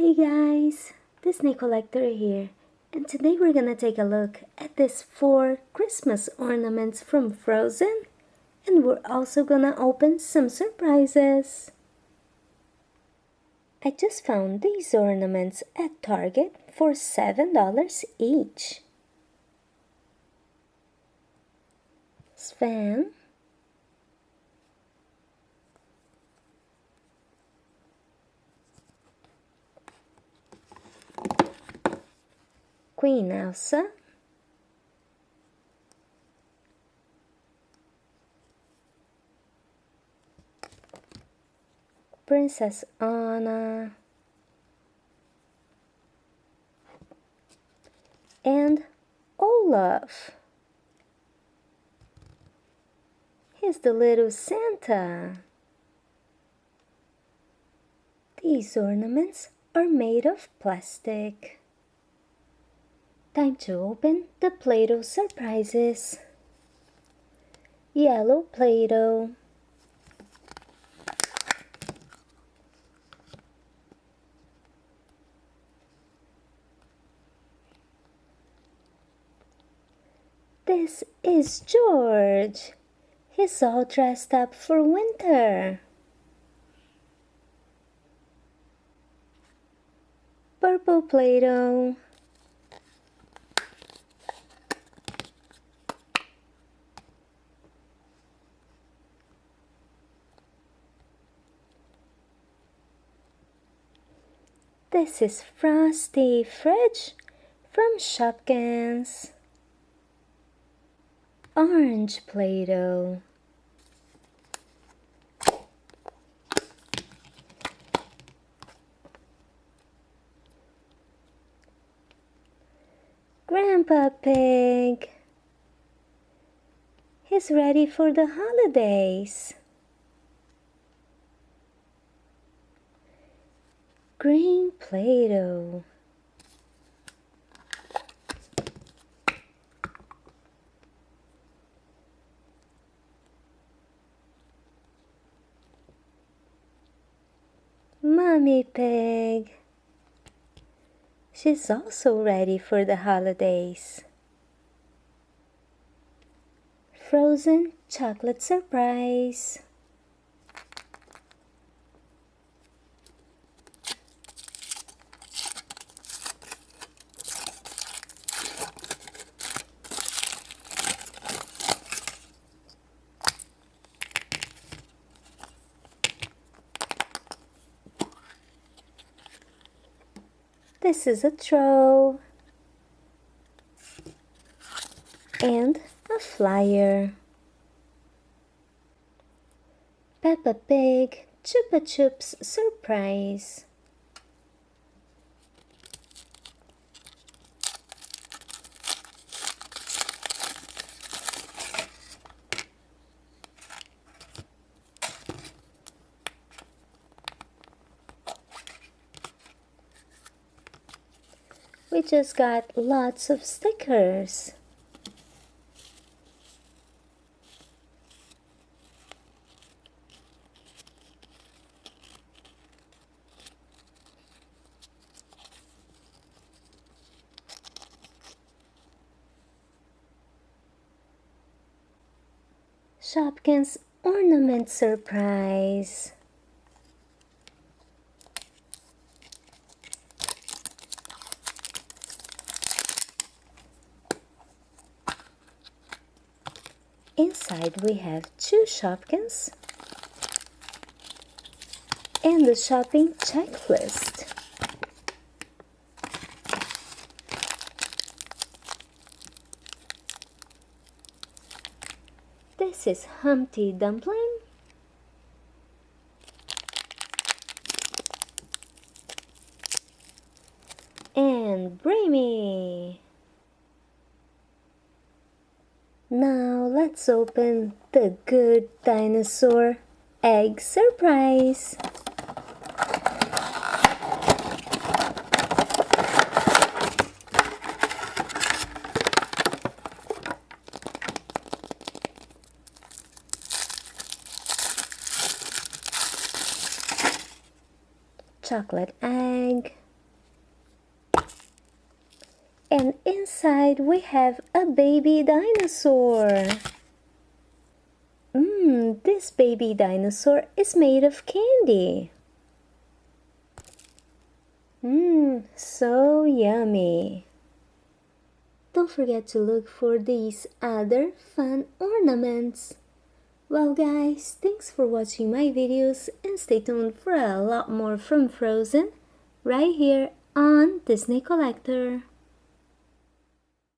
Hey guys, Disney Collector here, and today we're gonna take a look at these 4 Christmas ornaments from Frozen, and we're also gonna open some surprises. I just found these ornaments at Target for $7 each. Sven, Queen Elsa, Princess Anna, and Olaf. He's the little Santa. These ornaments are made of plastic. Time to open the Play-Doh surprises. Yellow Play-Doh. This is George. He's all dressed up for winter. Purple Play-Doh. This is Frosty Fridge from Shopkins. Orange Play-Doh. Grandpa Pig. He's ready for the holidays. Green Play-Doh. Mommy Pig. She's also ready for the holidays. Frozen chocolate surprise. This is a throw and a flyer. Peppa Pig Chupa Chups surprise. We just got lots of stickers. Shopkins ornament surprise. Inside we have 2 Shopkins and the shopping checklist. This is Humpty Dumpling. And Brammy. Now let's open the Good Dinosaur egg surprise. Chocolate egg. inside we have a baby dinosaur. This baby dinosaur is made of candy. So yummy. Don't forget to look for these other fun ornaments. Well guys, thanks for watching my videos and stay tuned for a lot more from Frozen right here on Disney Collector.